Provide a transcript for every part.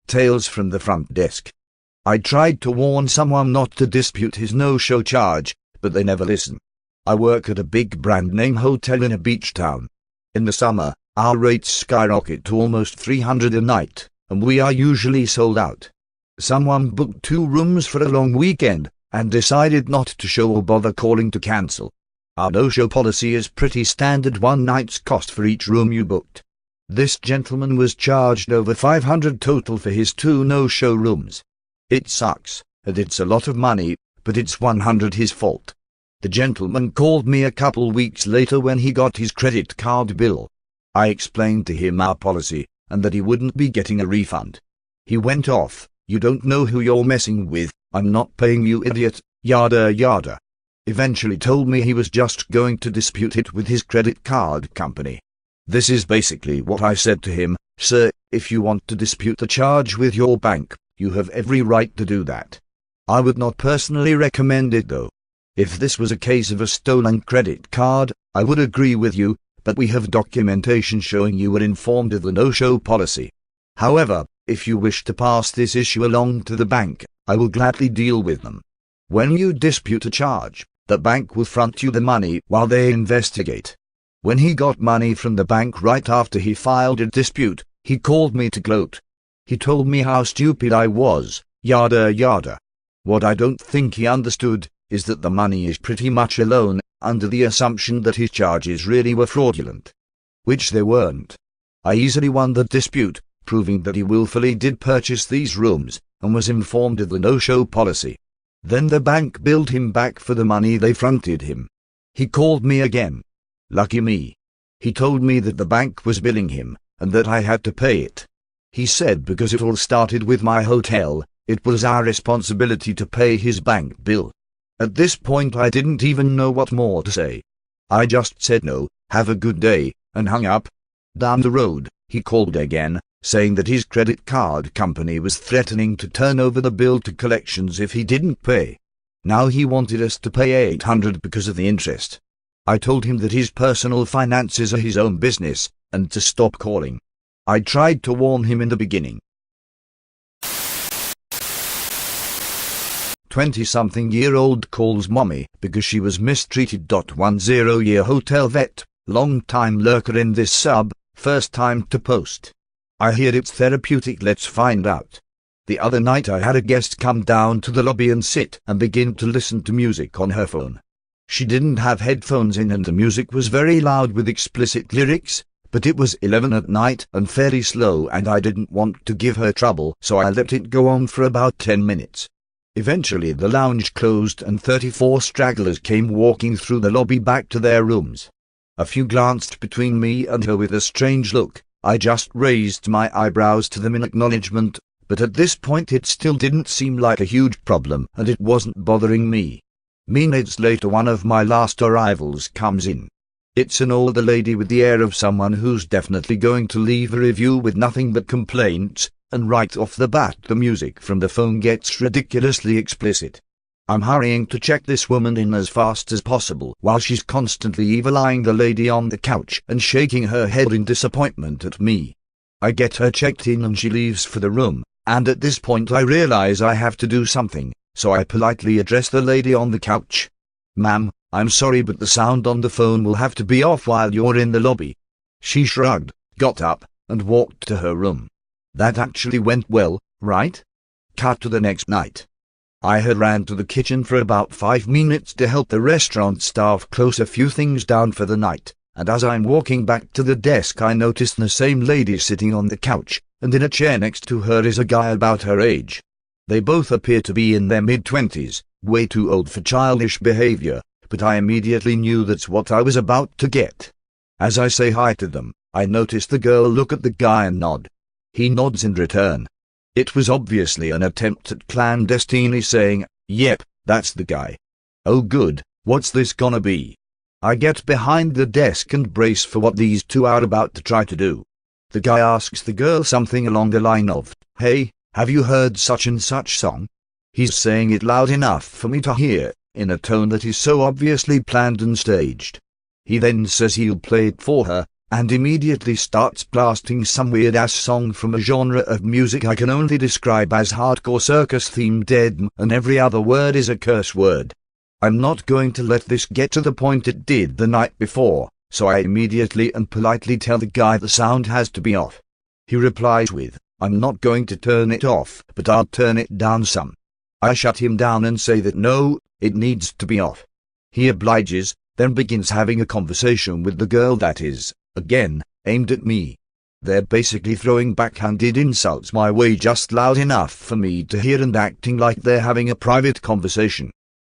Tales from the front desk. I tried to warn someone not to dispute his no-show charge, but they never listen. I work at a big brand-name hotel in a beach town. In the summer, our rates skyrocket to almost $300 a night, and we are usually sold out. Someone booked 2 rooms for a long weekend, and decided not to show or bother calling to cancel. Our no-show policy is pretty standard: 1 night's cost for each room you booked. This gentleman was charged over $500 total for his 2 no-show rooms. It sucks, and it's a lot of money, but it's 100% his fault. The gentleman called me a couple weeks later when he got his credit card bill. I explained to him our policy, and that he wouldn't be getting a refund. He went off, "You don't know who you're messing with, I'm not paying you, idiot, yada yada." Eventually told me he was just going to dispute it with his credit card company. This is basically what I said to him: "Sir, if you want to dispute the charge with your bank, you have every right to do that. I would not personally recommend it though. If this was a case of a stolen credit card, I would agree with you, but we have documentation showing you were informed of the no-show policy. However, if you wish to pass this issue along to the bank, I will gladly deal with them. When you dispute a charge, the bank will front you the money while they investigate." When he got money from the bank right after he filed a dispute, he called me to gloat. He told me how stupid I was, yada yada. What I don't think he understood is that the money is pretty much a loan, under the assumption that his charges really were fraudulent. Which they weren't. I easily won the dispute, proving that he willfully did purchase these rooms, and was informed of the no-show policy. Then the bank billed him back for the money they fronted him. He called me again. Lucky me. He told me that the bank was billing him, and that I had to pay it. He said because it all started with my hotel, it was our responsibility to pay his bank bill. At this point I didn't even know what more to say. I just said no, have a good day, and hung up. Down the road, he called again, saying that his credit card company was threatening to turn over the bill to collections if he didn't pay. Now he wanted us to pay $800 because of the interest. I told him that his personal finances are his own business, and to stop calling. I tried to warn him in the beginning. 20-something-year-old calls mommy because she was mistreated. 10-year hotel vet, long-time lurker in this sub, first time to post. I hear it's therapeutic, let's find out. The other night I had a guest come down to the lobby and sit and begin to listen to music on her phone. She didn't have headphones in and the music was very loud with explicit lyrics, but it was 11 at night and fairly slow and I didn't want to give her trouble, so I let it go on for about 10 minutes. Eventually the lounge closed and 34 stragglers came walking through the lobby back to their rooms. A few glanced between me and her with a strange look. I just raised my eyebrows to them in acknowledgement, but at this point it still didn't seem like a huge problem and it wasn't bothering me. Minutes later one of my last arrivals comes in. It's an older lady with the air of someone who's definitely going to leave a review with nothing but complaints, and right off the bat the music from the phone gets ridiculously explicit. I'm hurrying to check this woman in as fast as possible while she's constantly evil-eyeing the lady on the couch and shaking her head in disappointment at me. I get her checked in and she leaves for the room, and at this point I realize I have to do something, so I politely address the lady on the couch. "Ma'am, I'm sorry but the sound on the phone will have to be off while you're in the lobby." She shrugged, got up, and walked to her room. That actually went well, right? Cut to the next night. I had ran to the kitchen for about 5 minutes to help the restaurant staff close a few things down for the night, and as I'm walking back to the desk I noticed the same lady sitting on the couch, and in a chair next to her is a guy about her age. They both appear to be in their mid-20s, way too old for childish behavior, but I immediately knew that's what I was about to get. As I say hi to them, I notice the girl look at the guy and nod. He nods in return. It was obviously an attempt at clandestinely saying, "Yep, that's the guy." Oh good, what's this gonna be? I get behind the desk and brace for what these two are about to try to do. The guy asks the girl something along the line of, "Hey, have you heard such and such song?" He's saying it loud enough for me to hear, in a tone that is so obviously planned and staged. He then says he'll play it for her, and immediately starts blasting some weird-ass song from a genre of music I can only describe as hardcore circus-themed dead, and every other word is a curse word. I'm not going to let this get to the point it did the night before, so I immediately and politely tell the guy the sound has to be off. He replies with, "I'm not going to turn it off, but I'll turn it down some." I shut him down and say that no, it needs to be off. He obliges, then begins having a conversation with the girl that is, again, aimed at me. They're basically throwing backhanded insults my way just loud enough for me to hear and acting like they're having a private conversation.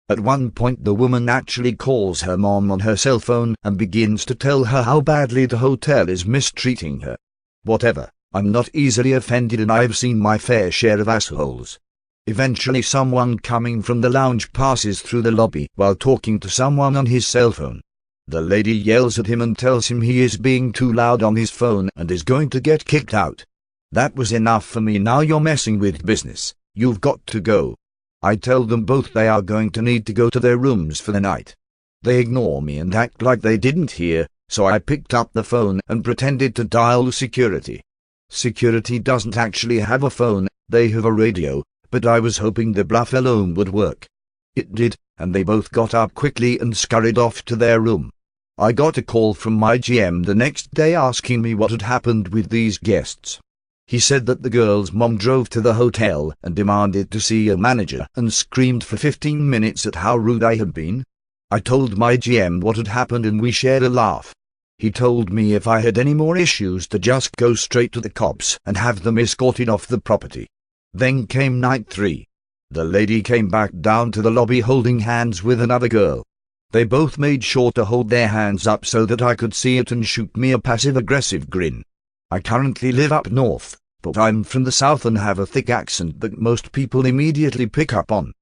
At one point the woman actually calls her mom on her cell phone and begins to tell her how badly the hotel is mistreating her. Whatever, I'm not easily offended and I've seen my fair share of assholes. Eventually someone coming from the lounge passes through the lobby while talking to someone on his cell phone. The lady yells at him and tells him he is being too loud on his phone and is going to get kicked out. That was enough for me. "Now you're messing with business. You've got to go." I tell them both they are going to need to go to their rooms for the night. They ignore me and act like they didn't hear, so I picked up the phone and pretended to dial security. Security doesn't actually have a phone, they have a radio, but I was hoping the bluff alone would work. It did, and they both got up quickly and scurried off to their room. I got a call from my GM the next day asking me what had happened with these guests. He said that the girl's mom drove to the hotel and demanded to see a manager and screamed for 15 minutes at how rude I had been. I told my GM what had happened and we shared a laugh. He told me if I had any more issues to just go straight to the cops and have them escorted off the property. Then came night 3. The lady came back down to the lobby holding hands with another girl. They both made sure to hold their hands up so that I could see it and shoot me a passive-aggressive grin. I currently live up north, but I'm from the south and have a thick accent that most people immediately pick up on.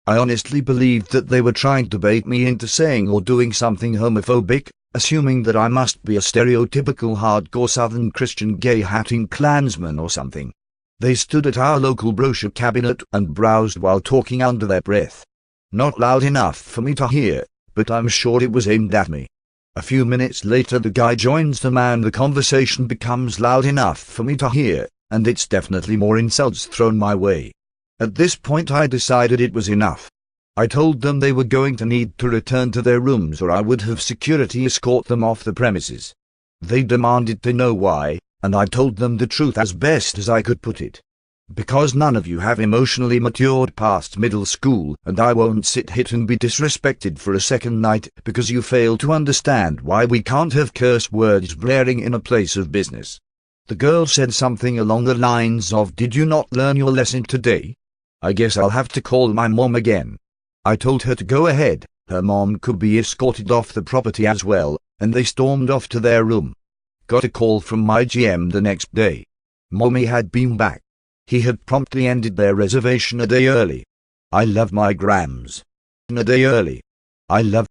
I honestly believed that they were trying to bait me into saying or doing something homophobic, assuming that I must be a stereotypical hardcore Southern Christian gay-hatting Klansman or something. They stood at our local brochure cabinet and browsed while talking under their breath. Not loud enough for me to hear, but I'm sure it was aimed at me. A few minutes later the guy joins them and the conversation becomes loud enough for me to hear, and it's definitely more insults thrown my way. At this point I decided it was enough. I told them they were going to need to return to their rooms or I would have security escort them off the premises. They demanded to know why, and I told them the truth as best as I could put it. Because none of you have emotionally matured past middle school, and I won't sit here and be disrespected for a second night because you fail to understand why we can't have curse words blaring in a place of business. The girl said something along the lines of, "Did you not learn your lesson today? I guess I'll have to call my mom again." I told her to go ahead, her mom could be escorted off the property as well, and they stormed off to their room. Got a call from my GM the next day. Mommy had been back. He had promptly ended their reservation a day early. I love my grams. A day early. I love.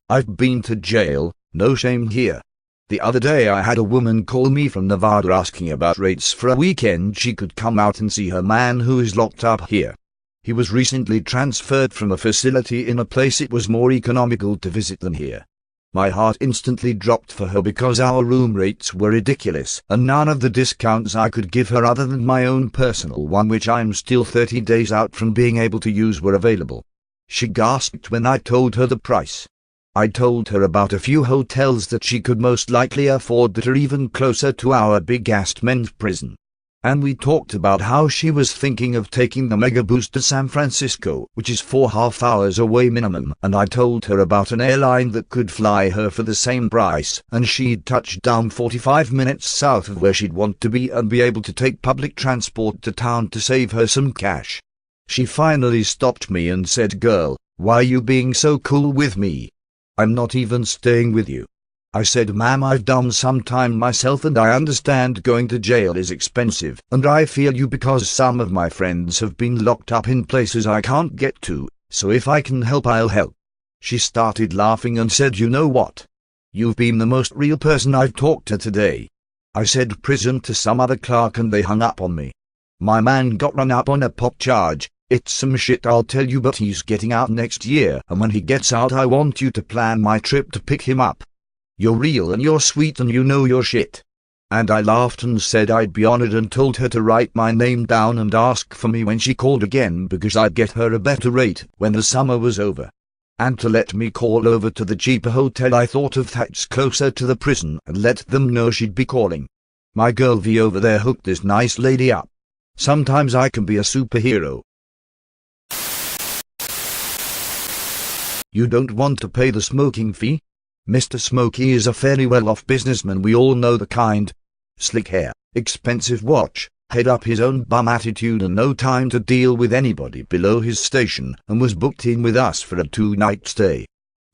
I've been to jail, no shame here. The other day I had a woman call me from Nevada asking about rates for a weekend she could come out and see her man who is locked up here. He was recently transferred from a facility in a place it was more economical to visit than here. My heart instantly dropped for her because our room rates were ridiculous, and none of the discounts I could give her other than my own personal one, which I'm still 30 days out from being able to use, were available. She gasped when I told her the price. I told her about a few hotels that she could most likely afford that are even closer to our big-assed men's prison. And we talked about how she was thinking of taking the Mega Boost to San Francisco, which is 4.5 hours away minimum, and I told her about an airline that could fly her for the same price, and she'd touch down 45 minutes south of where she'd want to be and be able to take public transport to town to save her some cash. She finally stopped me and said, "Girl, why are you being so cool with me? I'm not even staying with you." I said, "Ma'am, I've done some time myself and I understand going to jail is expensive, and I feel you because some of my friends have been locked up in places I can't get to, so if I can help, I'll help." She started laughing and said, "You know what? You've been the most real person I've talked to today." I said prison to some other clerk and they hung up on me. My man got run up on a pop charge, It's some shit, I'll tell you, but he's getting out next year, and when he gets out I want you to plan my trip to pick him up. You're real and you're sweet and you know your shit." And I laughed and said I'd be honored and told her to write my name down and ask for me when she called again, because I'd get her a better rate when the summer was over. And to let me call over to the cheaper hotel I thought of that's closer to the prison and let them know she'd be calling. My girl V over there hooked this nice lady up. Sometimes I can be a superhero. You don't want to pay the smoking fee? Mr. Smokey is a fairly well-off businessman, we all know the kind. Slick hair, expensive watch, head up his own bum attitude and no time to deal with anybody below his station, and was booked in with us for a 2-night stay.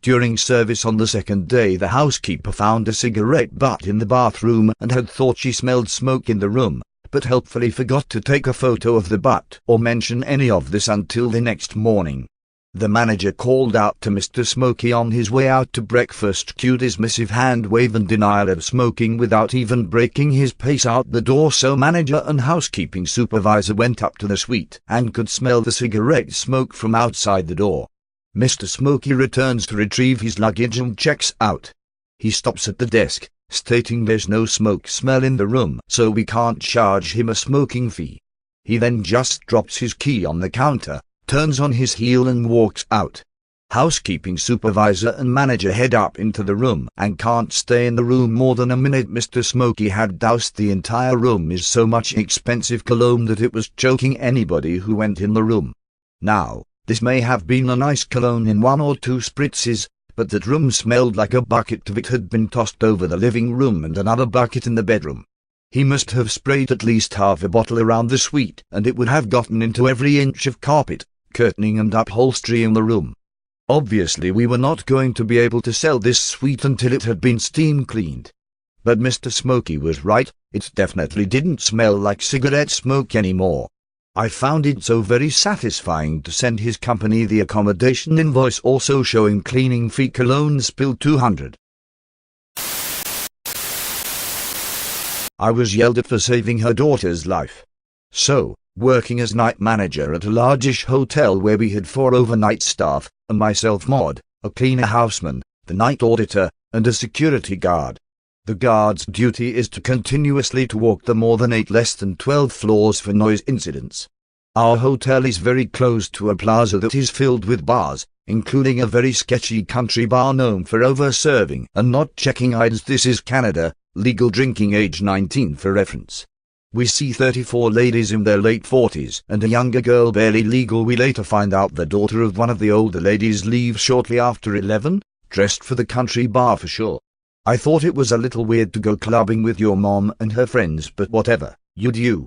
During service on the second day the housekeeper found a cigarette butt in the bathroom and had thought she smelled smoke in the room, but helpfully forgot to take a photo of the butt or mention any of this until the next morning. The manager called out to Mr. Smokey on his way out to breakfast, cued his missive hand wave and denial of smoking without even breaking his pace out the door, so manager and housekeeping supervisor went up to the suite and could smell the cigarette smoke from outside the door. Mr. Smokey returns to retrieve his luggage and checks out. He stops at the desk, stating there's no smoke smell in the room, so we can't charge him a smoking fee. He then just drops his key on the counter, turns on his heel and walks out. Housekeeping supervisor and manager head up into the room and can't stay in the room more than a minute. Mr. Smokey had doused the entire room in so much expensive cologne that it was choking anybody who went in the room. Now, this may have been a nice cologne in 1 or 2 spritzes, but that room smelled like a bucket of it had been tossed over the living room and another bucket in the bedroom. He must have sprayed at least half a bottle around the suite, and it would have gotten into every inch of carpet, curtaining and upholstery in the room. Obviously we were not going to be able to sell this suite until it had been steam cleaned. But Mr. Smokey was right, it definitely didn't smell like cigarette smoke anymore. I found it so very satisfying to send his company the accommodation invoice also showing cleaning fee cologne spill $200. I was yelled at for saving her daughter's life. So, working as night manager at a largish hotel where we had 4 overnight staff, and myself Maud, a cleaner houseman, the night auditor, and a security guard. The guard's duty is to continuously to walk the more than 8 less than 12 floors for noise incidents. Our hotel is very close to a plaza that is filled with bars, including a very sketchy country bar known for over-serving and not checking IDs. This is Canada, legal drinking age 19 for reference. We see 34 ladies in their late 40s and a younger girl barely legal. We later find out the daughter of one of the older ladies leaves shortly after 11, dressed for the country bar for sure. I thought it was a little weird to go clubbing with your mom and her friends, but whatever, you do.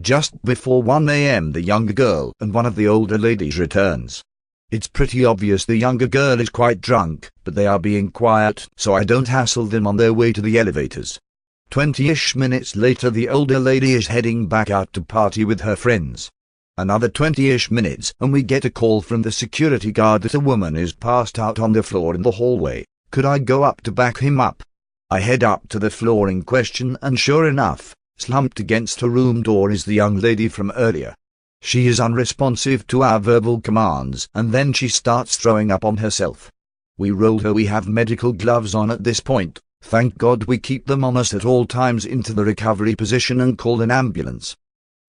Just before 1 a.m. the younger girl and one of the older ladies returns. It's pretty obvious the younger girl is quite drunk, but they are being quiet, so I don't hassle them on their way to the elevators. 20-ish minutes later the older lady is heading back out to party with her friends. Another 20-ish minutes and we get a call from the security guard that a woman is passed out on the floor in the hallway. Could I go up to back him up? I head up to the floor in question and sure enough, slumped against her room door is the young lady from earlier. She is unresponsive to our verbal commands and then she starts throwing up on herself. We roll her. We have medical gloves on at this point. Thank God we keep them on us at all times, into the recovery position and call an ambulance.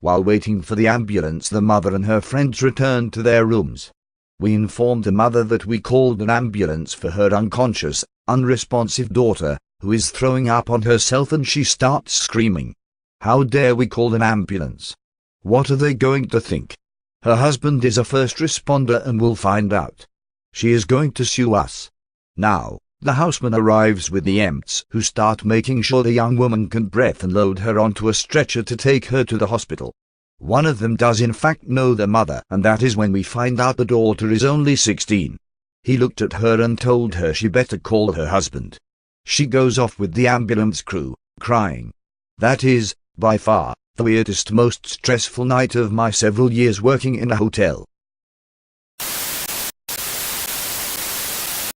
While waiting for the ambulance the mother and her friends returned to their rooms. We informed the mother that we called an ambulance for her unconscious, unresponsive daughter, who is throwing up on herself, and she starts screaming. How dare we call an ambulance? What are they going to think? Her husband is a first responder and will find out. She is going to sue us. Now, the houseman arrives with the EMTs, who start making sure the young woman can breathe and load her onto a stretcher to take her to the hospital. One of them does in fact know the mother, and that is when we find out the daughter is only 16. He looked at her and told her she better call her husband. She goes off with the ambulance crew, crying. That is, by far, the weirdest, most stressful night of my several years working in a hotel.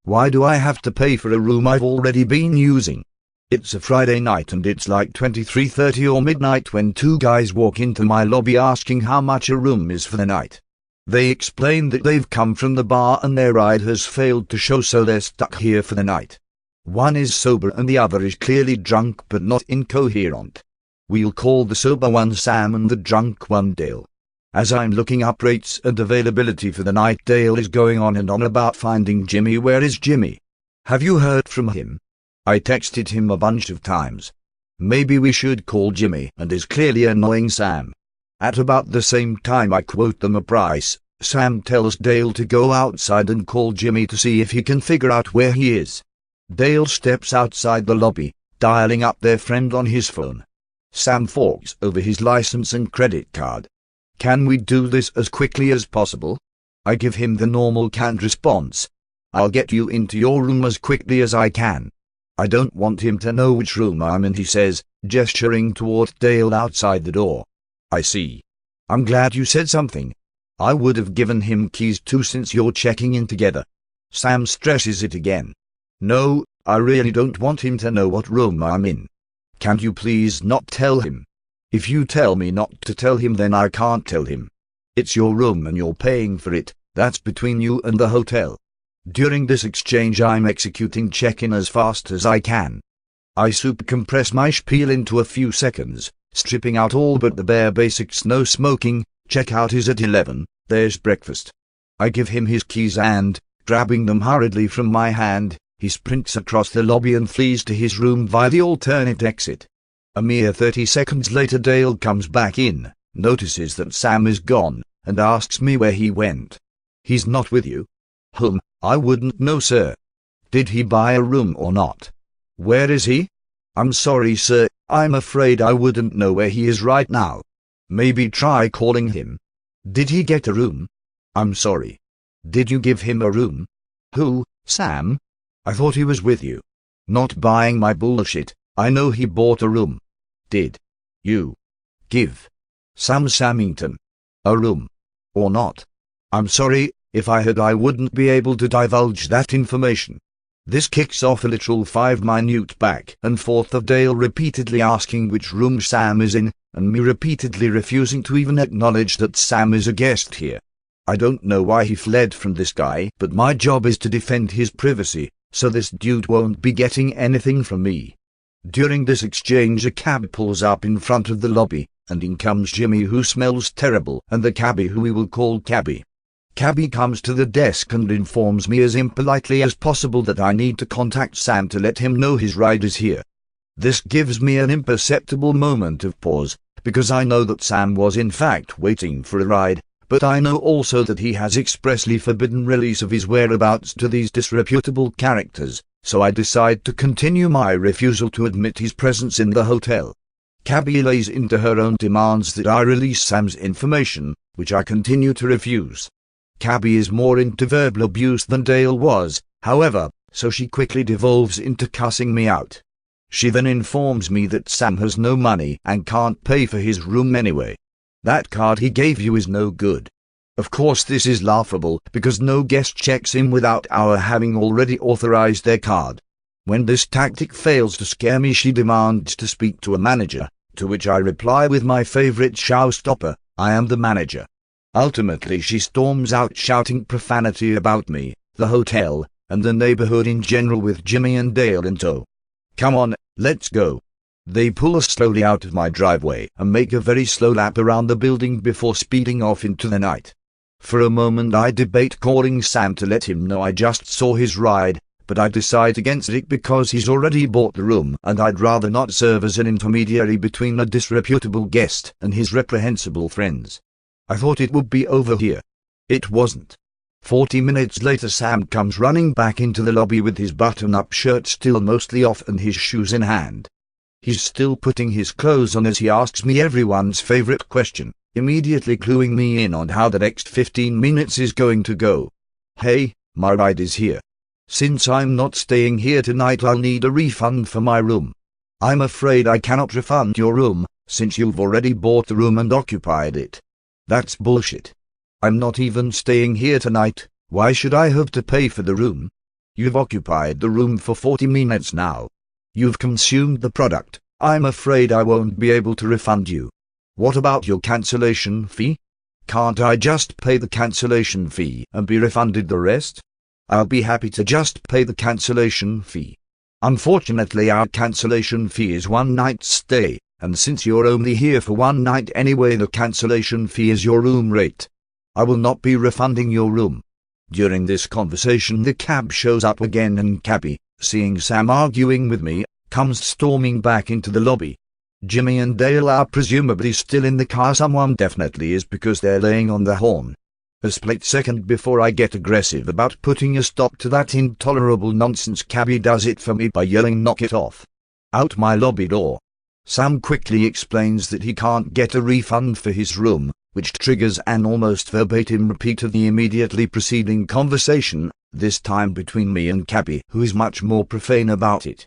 Why do I have to pay for a room I've already been using? It's a Friday night and it's like 23:30 or midnight when 2 guys walk into my lobby asking how much a room is for the night. They explain that they've come from the bar and their ride has failed to show, so they're stuck here for the night. One is sober and the other is clearly drunk but not incoherent. We'll call the sober one Sam and the drunk one Dale. As I'm looking up rates and availability for the night, Dale is going on and on about finding Jimmy. Where is Jimmy? Have you heard from him? I texted him a bunch of times. Maybe we should call Jimmy, and is clearly annoying Sam. At about the same time I quote them a price. Sam tells Dale to go outside and call Jimmy to see if he can figure out where he is. Dale steps outside the lobby, dialing up their friend on his phone. Sam forks over his license and credit card. Can we do this as quickly as possible? I give him the normal canned response. I'll get you into your room as quickly as I can. I don't want him to know which room I'm in, he says, gesturing toward Dale outside the door. I see. I'm glad you said something. I would have given him keys too since you're checking in together. Sam stresses it again. No, I really don't want him to know what room I'm in. Can't you please not tell him? If you tell me not to tell him, then I can't tell him. It's your room and you're paying for it. That's between you and the hotel. During this exchange I'm executing check-in as fast as I can. I super compress my spiel into a few seconds, stripping out all but the bare basics. No smoking, checkout is at 11, there's breakfast. I give him his keys and, grabbing them hurriedly from my hand, he sprints across the lobby and flees to his room via the alternate exit. A mere 30 seconds later Dale comes back in, notices that Sam is gone, and asks me where he went. He's not with you? I wouldn't know, sir. Did he buy a room or not? Where is he? I'm sorry, sir, I'm afraid I wouldn't know where he is right now. Maybe try calling him. Did he get a room? I'm sorry. Did you give him a room? Who, Sam? I thought he was with you. Not buying my bullshit. I know he bought a room. Did you give Sam Samington a room or not? I'm sorry. If I had, I wouldn't be able to divulge that information. This kicks off a literal 5-minute back and forth of Dale repeatedly asking which room Sam is in, and me repeatedly refusing to even acknowledge that Sam is a guest here. I don't know why he fled from this guy, but my job is to defend his privacy, so this dude won't be getting anything from me. During this exchange a cab pulls up in front of the lobby, and in comes Jimmy, who smells terrible, and the cabbie, who we will call Cabby. Cabby comes to the desk and informs me as impolitely as possible that I need to contact Sam to let him know his ride is here. This gives me an imperceptible moment of pause, because I know that Sam was in fact waiting for a ride, but I know also that he has expressly forbidden release of his whereabouts to these disreputable characters, so I decide to continue my refusal to admit his presence in the hotel. Cabby lays into her own demands that I release Sam's information, which I continue to refuse. Cabby is more into verbal abuse than Dale was, however, so she quickly devolves into cussing me out. She then informs me that Sam has no money and can't pay for his room anyway. That card he gave you is no good. Of course this is laughable, because no guest checks in without our having already authorized their card. When this tactic fails to scare me, she demands to speak to a manager, to which I reply with my favorite showstopper, I am the manager. Ultimately she storms out shouting profanity about me, the hotel, and the neighborhood in general, with Jimmy and Dale in tow. Come on, let's go. They pull us slowly out of my driveway and make a very slow lap around the building before speeding off into the night. For a moment I debate calling Sam to let him know I just saw his ride, but I decide against it because he's already bought the room and I'd rather not serve as an intermediary between a disreputable guest and his reprehensible friends. I thought it would be over here. It wasn't. 40 minutes later Sam comes running back into the lobby with his button-up shirt still mostly off and his shoes in hand. He's still putting his clothes on as he asks me everyone's favorite question, immediately cluing me in on how the next 15 minutes is going to go. Hey, my ride is here. Since I'm not staying here tonight, I'll need a refund for my room. I'm afraid I cannot refund your room, since you've already bought the room and occupied it. That's bullshit. I'm not even staying here tonight. Why should I have to pay for the room? You've occupied the room for 40 minutes now. You've consumed the product. I'm afraid I won't be able to refund you. What about your cancellation fee? Can't I just pay the cancellation fee and be refunded the rest? I'll be happy to just pay the cancellation fee. Unfortunately, our cancellation fee is 1 night stay, and since you're only here for 1 night anyway, the cancellation fee is your room rate. I will not be refunding your room. During this conversation, the cab shows up again, and Cabby, seeing Sam arguing with me, comes storming back into the lobby. Jimmy and Dale are presumably still in the car. Someone definitely is, because they're laying on the horn. A split second before I get aggressive about putting a stop to that intolerable nonsense, Cabby does it for me by yelling, "Knock it off!" out my lobby door. Sam quickly explains that he can't get a refund for his room, which triggers an almost verbatim repeat of the immediately preceding conversation, this time between me and Cabby, who is much more profane about it.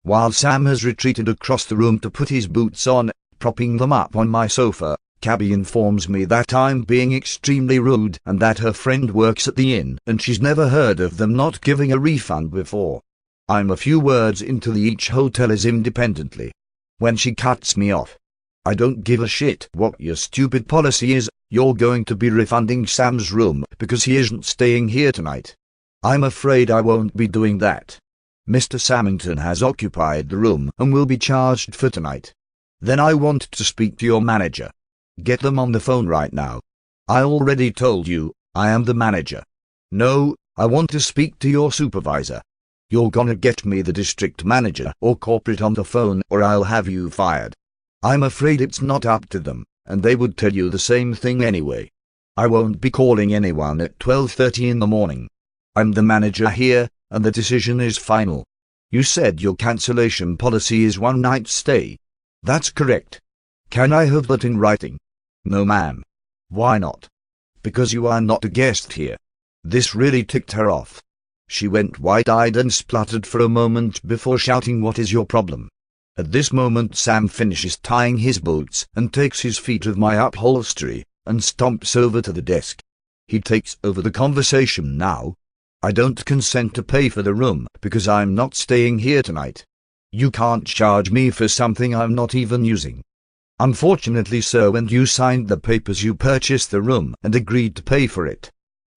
While Sam has retreated across the room to put his boots on, propping them up on my sofa, Cabby informs me that I'm being extremely rude and that her friend works at the inn and she's never heard of them not giving a refund before. I'm a few words into the each hotel is independently when she cuts me off. "I don't give a shit what your stupid policy is, you're going to be refunding Sam's room because he isn't staying here tonight." "I'm afraid I won't be doing that. Mr. Samington has occupied the room and will be charged for tonight." "Then I want to speak to your manager." "Get them on the phone right now." "I already told you, I am the manager." "No, I want to speak to your supervisor." "You're gonna get me the district manager or corporate on the phone, or I'll have you fired." "I'm afraid it's not up to them, and they would tell you the same thing anyway." "I won't be calling anyone at 12:30 in the morning. I'm the manager here, and the decision is final." "You said your cancellation policy is 1 night stay." "That's correct." "Can I have that in writing?" "No, ma'am." "Why not?" "Because you are not a guest here." This really ticked her off. She went wide-eyed and spluttered for a moment before shouting, "What is your problem?" At this moment Sam finishes tying his boots and takes his feet of my upholstery and stomps over to the desk. He takes over the conversation now. "I don't consent to pay for the room because I'm not staying here tonight. You can't charge me for something I'm not even using." "Unfortunately, sir, when you signed the papers you purchased the room and agreed to pay for it."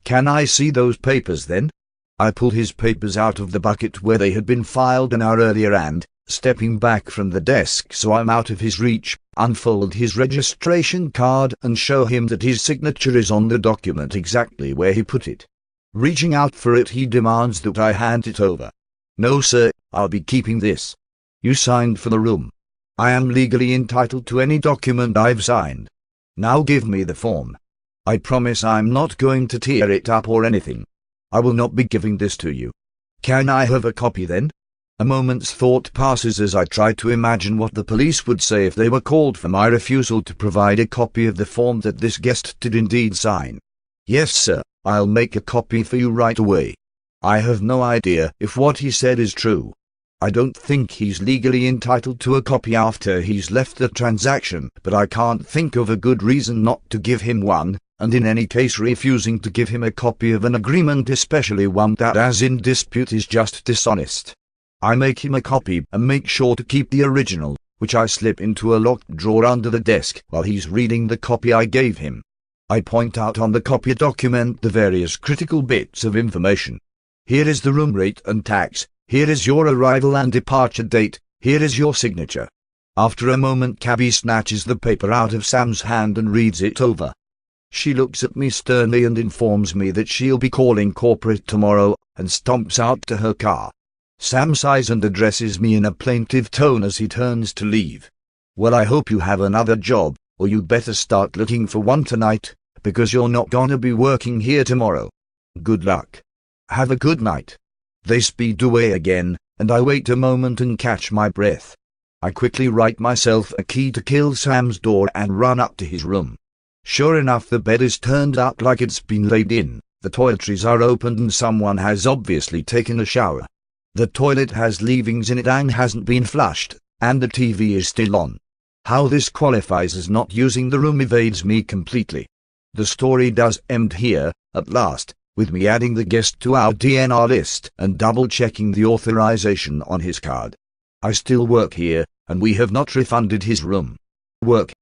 "Can I see those papers then?" I pull his papers out of the bucket where they had been filed an hour earlier and, stepping back from the desk so I'm out of his reach, unfold his registration card and show him that his signature is on the document exactly where he put it. Reaching out for it, he demands that I hand it over. "No, sir, I'll be keeping this. You signed for the room. I am legally entitled to any document I've signed. Now give me the form. I promise I'm not going to tear it up or anything. I will not be giving this to you." "Can I have a copy then?" A moment's thought passes as I try to imagine what the police would say if they were called for my refusal to provide a copy of the form that this guest did indeed sign. "Yes, sir, I'll make a copy for you right away." I have no idea if what he said is true. I don't think he's legally entitled to a copy after he's left the transaction, but I can't think of a good reason not to give him one, and in any case refusing to give him a copy of an agreement, especially one that is in dispute, is just dishonest. I make him a copy and make sure to keep the original, which I slip into a locked drawer under the desk while he's reading the copy I gave him. I point out on the copy document the various critical bits of information. Here is the room rate and tax. Here is your arrival and departure date. Here is your signature. After a moment, Cabby snatches the paper out of Sam's hand and reads it over. She looks at me sternly and informs me that she'll be calling corporate tomorrow, and stomps out to her car. Sam sighs and addresses me in a plaintive tone as he turns to leave. "Well, I hope you have another job, or you better start looking for one tonight, because you're not gonna be working here tomorrow. Good luck. Have a good night." They speed away again, and I wait a moment and catch my breath. I quickly write myself a key to kill Sam's door and run up to his room. Sure enough, the bed is turned out like it's been laid in, the toiletries are opened and someone has obviously taken a shower. The toilet has leavings in it and hasn't been flushed, and the TV is still on. How this qualifies as not using the room evades me completely. The story does end here, at last, with me adding the guest to our DNR list and double-checking the authorization on his card. I still work here, and we have not refunded his room. Work